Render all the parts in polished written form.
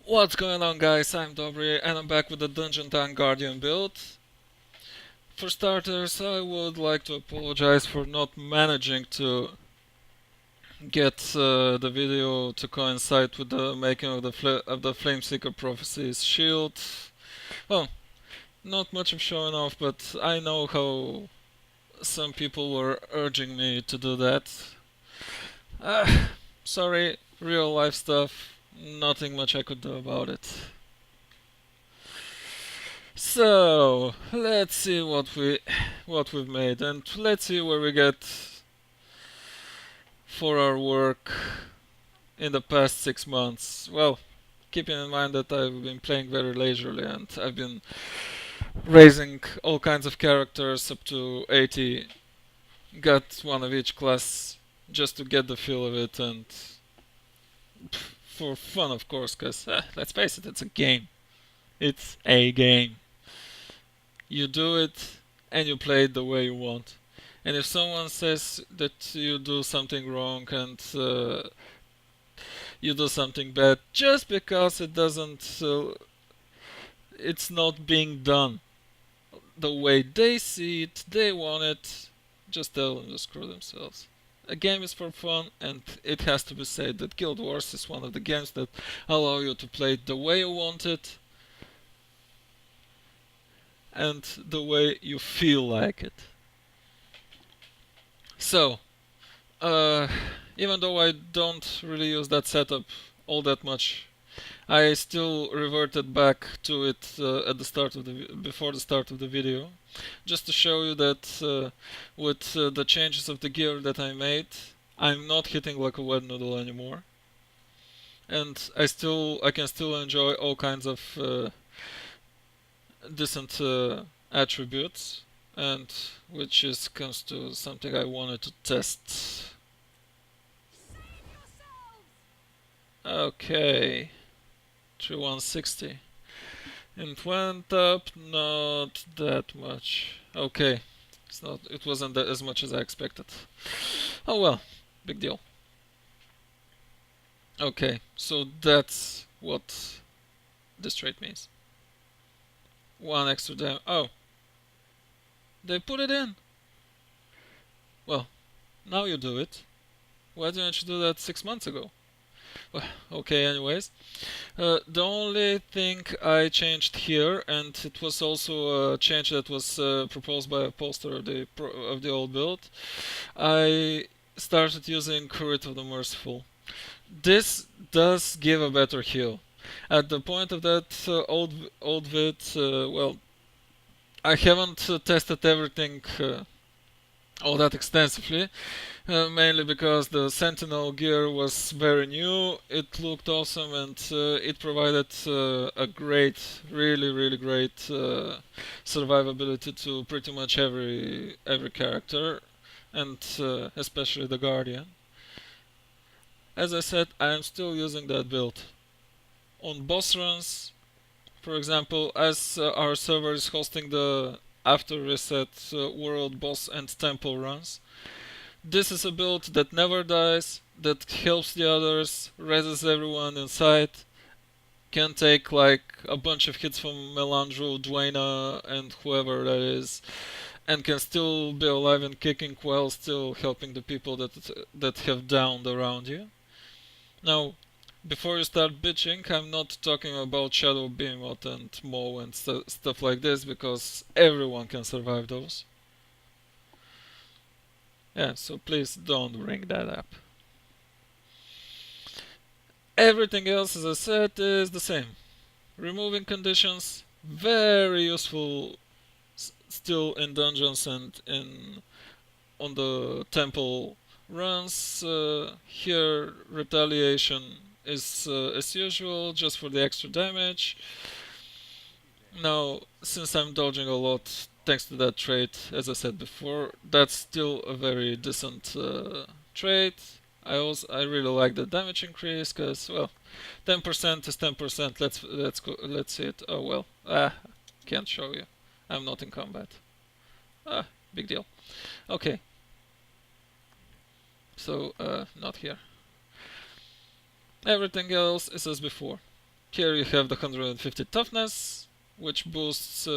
What's going on, guys? I'm Dobry and I'm back with the Dungeon Time Guardian build. For starters, I would like to apologize for not managing to get the video to coincide with the making of the Flameseeker Prophecies shield. Well, not much of showing off, but I know how some people were urging me to do that. Sorry, real life stuff, nothing much I could do about it. So let's see what we've made, and let's see where we get for our work in the past 6 months. Well, keeping in mind that I've been playing very leisurely and I've been raising all kinds of characters up to 80, got one of each class just to get the feel of it and for fun, of course, because let's face it, it's a game. It's a game. You do it and you play it the way you want. And if someone says that you do something wrong and you do something bad just because it's not being done the way they see it, they want it, just tell them to screw themselves. A game is for fun, and it has to be said that Guild Wars is one of the games that allow you to play it the way you want it and the way you feel like it. So, Uh, even though I don't really use that setup all that much, I still reverted back to it at the start of before the start of the video, just to show you that with the changes of the gear that I made, I'm not hitting like a wet noodle anymore, and I can still enjoy all kinds of decent attributes, and which is comes to something I wanted to test. Okay, 160. It went up not that much. Okay, it wasn't as much as I expected. Oh well, big deal. Okay, so that's what this trait means. One extra damage. Oh, they put it in. Well, now you do it. Why didn't you do that 6 months ago? Well, okay, anyways. The only thing I changed here, and it was also a change that was proposed by a poster of the old build, I started using Crit of the Merciful. This does give a better heal. At the point of that old vid, well, I haven't tested everything all that extensively, mainly because the Sentinel gear was very new, it looked awesome, and it provided a great, really great survivability to pretty much every character, and especially the Guardian. As I said, I am still using that build. On boss runs, for example, as our server is hosting the after reset world boss and temple runs, this is a build that never dies, that helps the others, raises everyone inside, can take like a bunch of hits from Melandru, Dwayna, and whoever that is, and can still be alive and kicking while still helping the people that have downed around you. Now, before you start bitching, I'm not talking about Shadow Behemoth and Mo and stuff like this, because everyone can survive those. Yeah, so please don't bring that up. Everything else, as I said, is the same. Removing conditions, very useful still in dungeons and on the temple runs. Here, retaliation is as usual, just for the extra damage. Now, since I'm dodging a lot, thanks to that trait, as I said before, that's still a very decent trait. I really like the damage increase, because well, 10% is 10%. Let's see it. Oh well, can't show you. I'm not in combat. Big deal. Okay. So not here. Everything else is as before. Here you have the 150 toughness, which boosts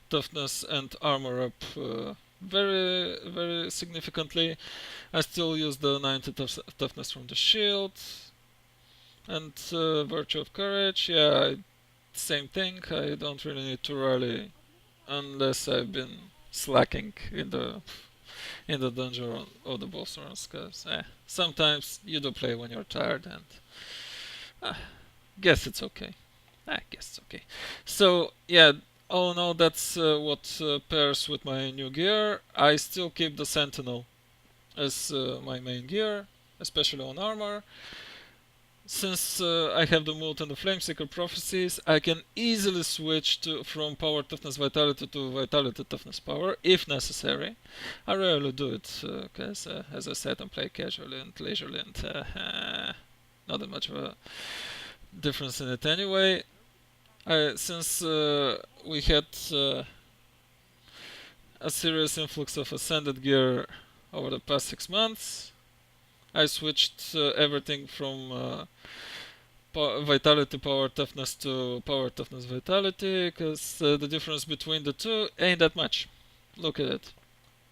toughness and armor up very, very significantly. I still use the 90 toughness from the shield. And Virtue of Courage, yeah, same thing. I don't really need to rally unless I've been slacking in the dungeon or the boss runs, because sometimes you do play when you're tired, and guess it's okay. I guess it's okay. So yeah, all in all, that's what pairs with my new gear. I still keep the Sentinel as my main gear, especially on armor. Since I have the Mold and the Flameseeker Prophecies, I can easily switch from Power Toughness Vitality to Vitality Toughness Power, if necessary. I rarely do it, because, as I said, I play casually and leisurely, and not that much of a difference in it anyway. Since we had a serious influx of Ascended gear over the past 6 months, I switched everything from Vitality Power Toughness to Power Toughness Vitality, because the difference between the two ain't that much. Look at it.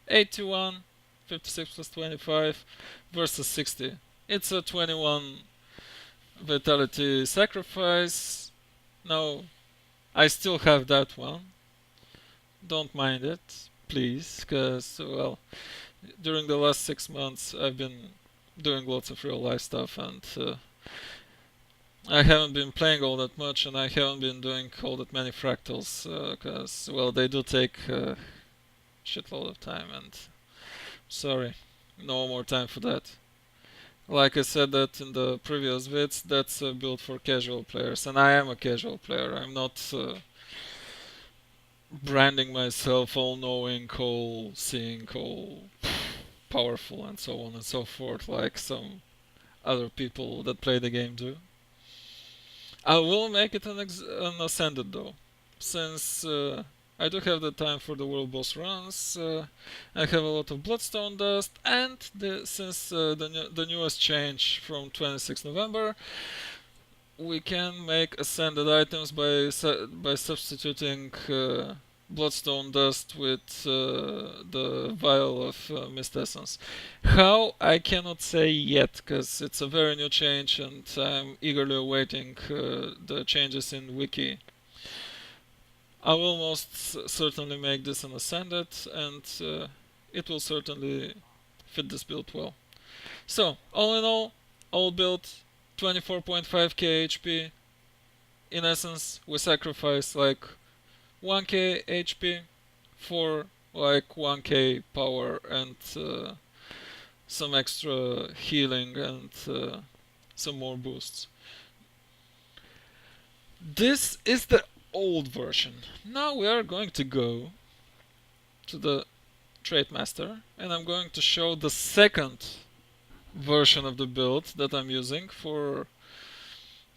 81, 56 plus 25 versus 60. It's a 21 Vitality sacrifice. No, I still have that one. Don't mind it, please, because, well, during the last 6 months I've been doing lots of real life stuff, and I haven't been playing all that much, and I haven't been doing all that many fractals, because, well, they do take a shitload of time, and sorry, no more time for that. Like I said that in the previous vids, that's a build for casual players, and I am a casual player. I'm not branding myself all-knowing, all-seeing, all powerful, and so on and so forth, like some other people that play the game do. I will make it an Ascended though, since I do have the time for the world boss runs. I have a lot of Bloodstone dust, and since the newest change from 26 November, we can make Ascended items by substituting Bloodstone dust with the vial of Mist Essence. How, I cannot say yet, because it's a very new change, and I'm eagerly awaiting the changes in Wiki. I will most certainly make this an Ascended, and it will certainly fit this build well. So, all in all build 24.5k HP. In essence, we sacrifice like 1k HP for like 1k power and some extra healing and some more boosts. This is the old version. Now we are going to go to the Trait Master, and I'm going to show the second version of the build that I'm using for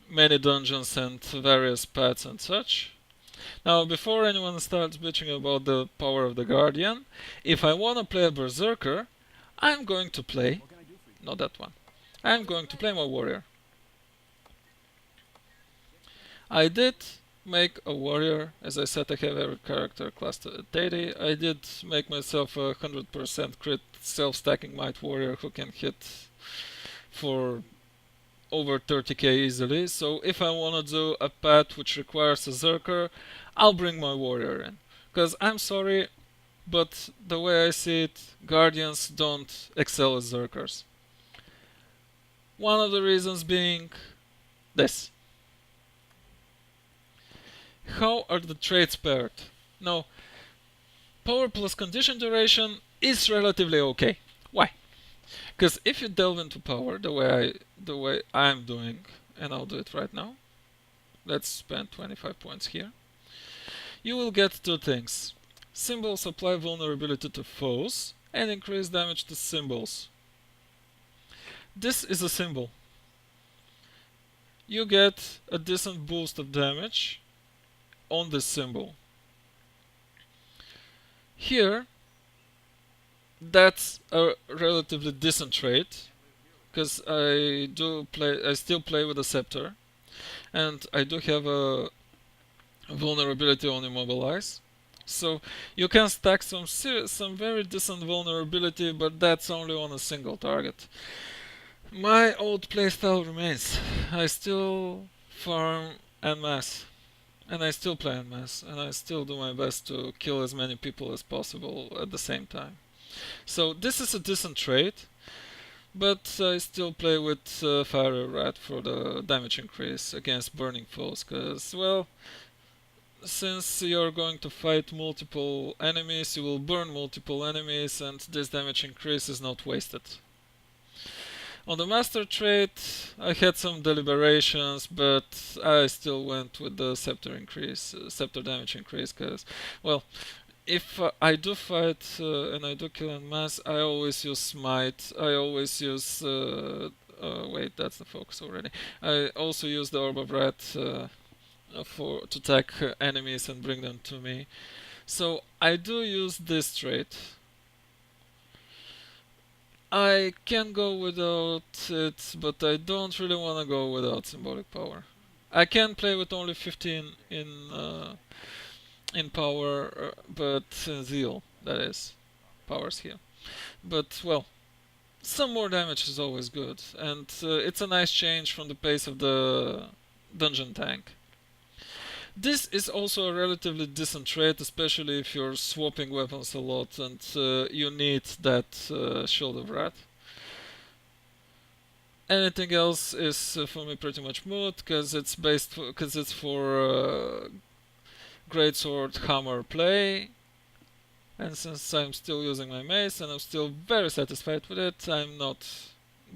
many dungeons and various paths and such. Now, before anyone starts bitching about the power of the Guardian, if I want to play a Berserker, I'm going to play, not that one, I'm going to play my Warrior. I did make a Warrior, as I said I have every character class to 80. I did make myself a 100% crit self-stacking Might Warrior who can hit for over 30k easily, so if I want to do a path which requires a Zerker, I'll bring my Warrior in. Because I'm sorry, but the way I see it, Guardians don't excel as Zerkers. One of the reasons being this. How are the traits paired? Now, power plus condition duration is relatively okay. Why? Because if you delve into power the way I'm doing, and I'll do it right now, let's spend 25 points here, you will get two things. Symbols apply vulnerability to foes and increase damage to symbols. This is a symbol. You get a decent boost of damage on this symbol. Here, that's a relatively decent trait, because I still play with a scepter. and I do have a vulnerability on Immobilize. So you can stack some very decent vulnerability, but that's only on a single target. My old playstyle remains. I still farm en masse, and I still play en masse, and I still do my best to kill as many people as possible at the same time. So this is a decent trade, but I still play with Fire Rat for the damage increase against burning foes, cause well, since you're going to fight multiple enemies, you will burn multiple enemies, and this damage increase is not wasted. On the master trait, I had some deliberations, but I still went with the scepter damage increase, because, well, if I do fight and I do kill en masse, I always use smite. I always use. Wait, that's the focus already. I also use the Orb of Rat for to attack enemies and bring them to me. So I do use this trait. I can go without it, but I don't really want to go without symbolic power. I can play with only 15 in power, but zeal, that is, powers here. But well, some more damage is always good, and it's a nice change from the pace of the dungeon tank. This is also a relatively decent trait, especially if you're swapping weapons a lot and you need that Shield of Wrath. Anything else is for me pretty much moot, because it's for greatsword hammer play, and since I'm still using my mace and I'm still very satisfied with it, I'm not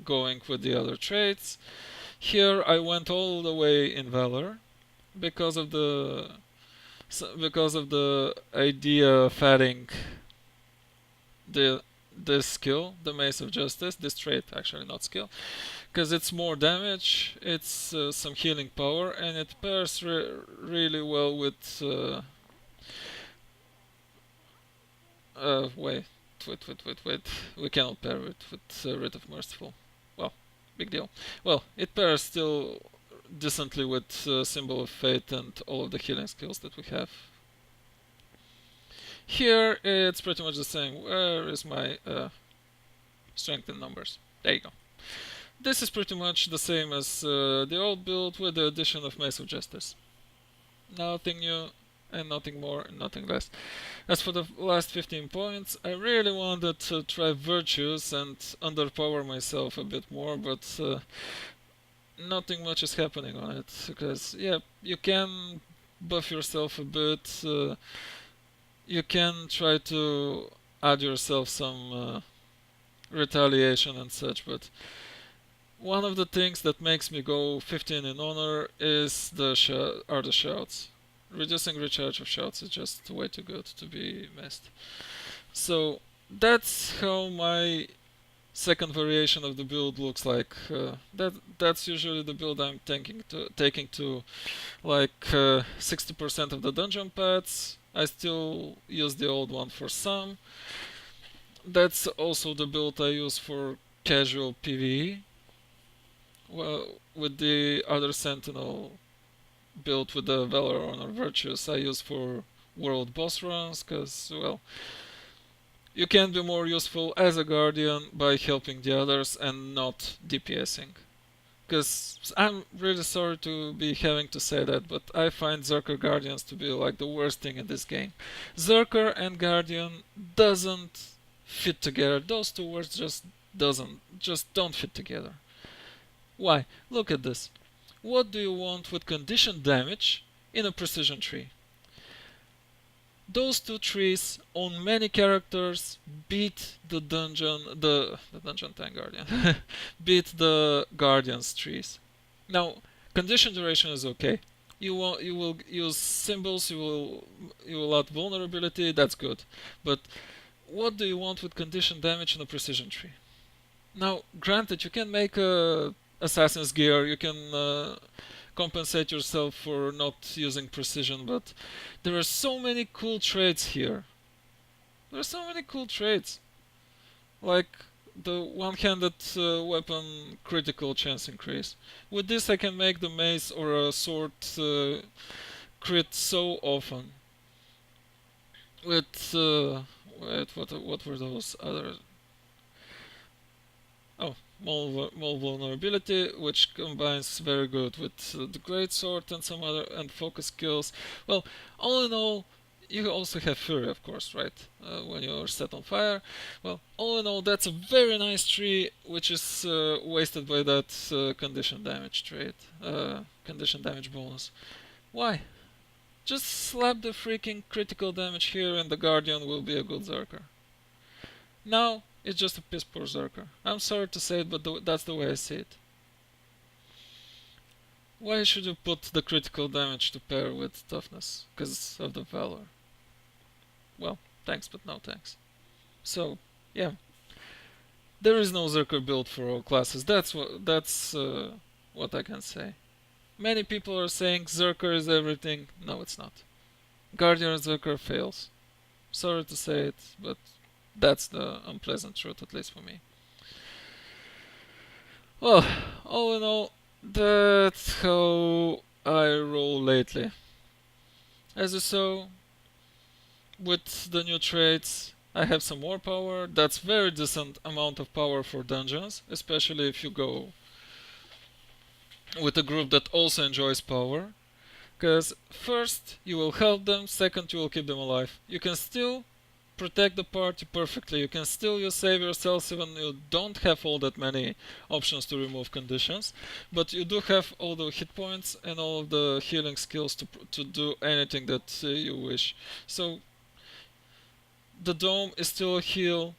going with the other traits. Here I went all the way in Valor because of the idea of adding this skill, the Mace of Justice, this trait actually, not skill, because it's more damage, it's some healing power, and it pairs really well with wait, we cannot pair it with Writ of Merciful. Well, big deal. Well, it pairs still decently with Symbol of Fate and all of the healing skills that we have. Here it's pretty much the same. Where is my strength in numbers? There you go. This is pretty much the same as the old build with the addition of Mace of Justice. Nothing new and nothing more and nothing less. As for the last 15 points, I really wanted to try Virtues and underpower myself a bit more, but nothing much is happening on it, because yeah, you can buff yourself a bit, you can try to add yourself some retaliation and such, but one of the things that makes me go 15 in honor is the shouts. Reducing recharge of shouts is just way too good to be missed. So that's how my second variation of the build looks like. That's usually the build I'm taking to like 60% of the dungeon paths. I still use the old one for some. That's also the build I use for casual PvE. Well, with the other Sentinel built with the Valor Honor Virtues I use for world boss runs, because, well, you can be more useful as a Guardian by helping the others and not DPSing. Because I'm really sorry to be having to say that, but I find Zerker Guardians to be like the worst thing in this game. Zerker and Guardian doesn't fit together. Those two words just don't fit together. Why? Look at this. What do you want with condition damage in a precision tree? Those two trees on many characters beat the dungeon tank guardian, beat the guardian's trees. Now, condition duration is okay. You will use symbols. You will add vulnerability. That's good. But what do you want with condition damage in a precision tree? Now, granted, you can make a assassin's gear, you can compensate yourself for not using precision, but there are so many cool traits here. There are so many cool traits. Like the one-handed weapon critical chance increase. With this I can make the mace or a sword crit so often. With what were those other? Oh, more vulnerability, which combines very good with the great sword and some other and focus skills. Well, all in all, you also have fury, of course, right? When you're set on fire. Well, all in all, that's a very nice tree, which is wasted by that condition damage trait, condition damage bonus. Why? Just slap the freaking critical damage here, and the guardian will be a good zerker. Now, it's just a piss poor Zerker. I'm sorry to say it, but that's the way I see it. Why should you put the critical damage to pair with toughness? Because of the valor. Well, thanks, but no thanks. So, yeah. There is no Zerker build for all classes. That's what I can say. Many people are saying Zerker is everything. No, it's not. Guardian Zerker fails. Sorry to say it, but that's the unpleasant truth, at least for me. Well, all in all, that's how I roll lately. As you saw, with the new traits, I have some more power. That's very decent amount of power for dungeons, especially if you go with a group that also enjoys power. Because first, you will help them, second, you will keep them alive. You can still protect the party perfectly. You can still save yourselves even you don't have all that many options to remove conditions, but you do have all the hit points and all of the healing skills to do anything that you wish. So the dome is still a heal,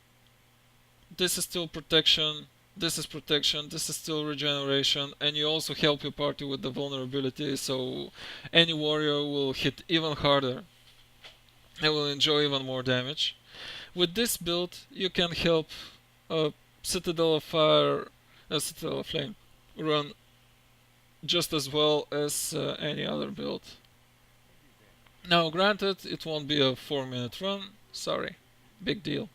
this is still protection, this is protection, this is still regeneration, and you also help your party with the vulnerability, so any warrior will hit even harder and will enjoy even more damage. With this build, you can help a Citadel of Fire, a Citadel of Flame run just as well as any other build. Now, granted, it won't be a 4-minute run. Sorry, big deal.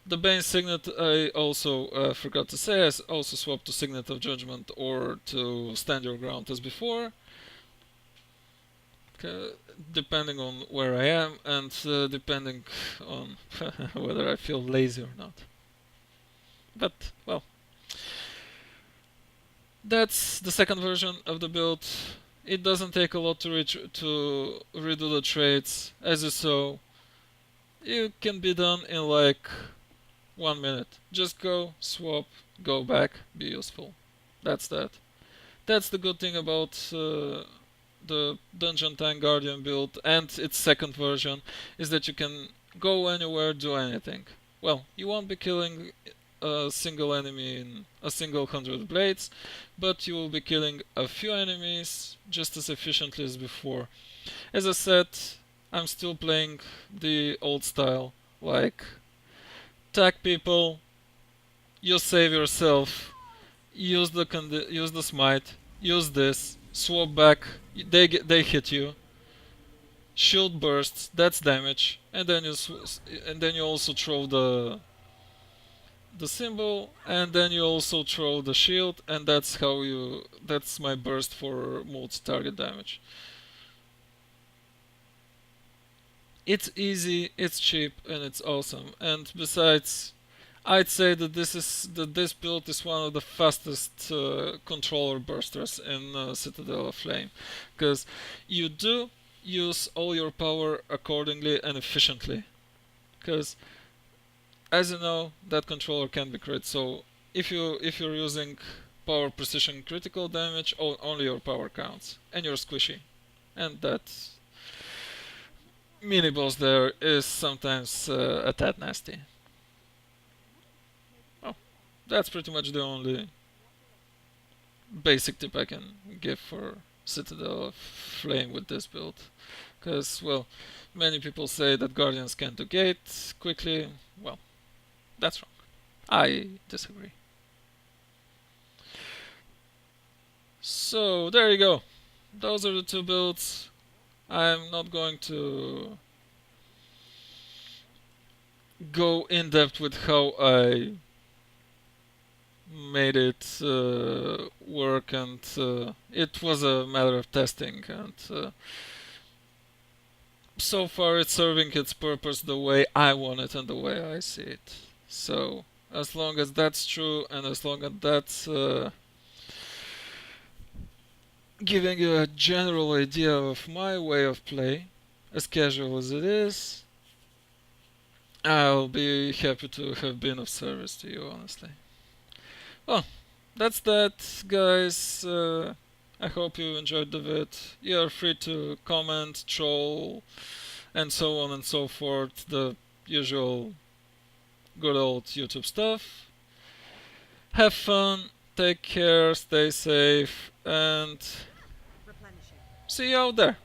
The Bane Signet, I also forgot to say, I also swapped to Signet of Judgment or to Stand Your Ground as before. Depending on where I am and depending on whether I feel lazy or not. But, well, that's the second version of the build. It doesn't take a lot to redo the traits. As you saw, you can be done in like 1 minute. Just go, swap, go back, be useful. That's that. That's the good thing about the Dungeon Tank Guardian build and its second version, is that you can go anywhere, do anything. Well, you won't be killing a single enemy in a single 100 blades, but you will be killing a few enemies just as efficiently as before. As I said, I'm still playing the old style, like attack people, you save yourself, use the smite, use this, swap back, they hit you, shield bursts, that's damage, and then you also throw the symbol, and then you also throw the shield, and that's my burst for multi-target damage. It's easy, it's cheap, and it's awesome. And besides, I'd say that this build is one of the fastest controller bursters in Citadel of Flame, because you do use all your power accordingly and efficiently. Because, as you know, that controller can be crit. So if you're using power, precision, critical damage, only your power counts, and you're squishy, and that mini boss there is sometimes a tad nasty. Oh, that's pretty much the only basic tip I can give for Citadel of Flame with this build. Because, well, many people say that Guardians can't do gate quickly. Well, that's wrong. I disagree. So, there you go. Those are the two builds. I'm not going to go in depth with how I made it work, and it was a matter of testing, and so far it's serving its purpose the way I want it and the way I see it. So as long as that's true, and as long as that's giving you a general idea of my way of play, as casual as it is, I'll be happy to have been of service to you, honestly. Well, that's that, guys. I hope you enjoyed the vid. You're free to comment, troll, and so on and so forth. The usual good old YouTube stuff. Have fun, take care, stay safe, and see you out there.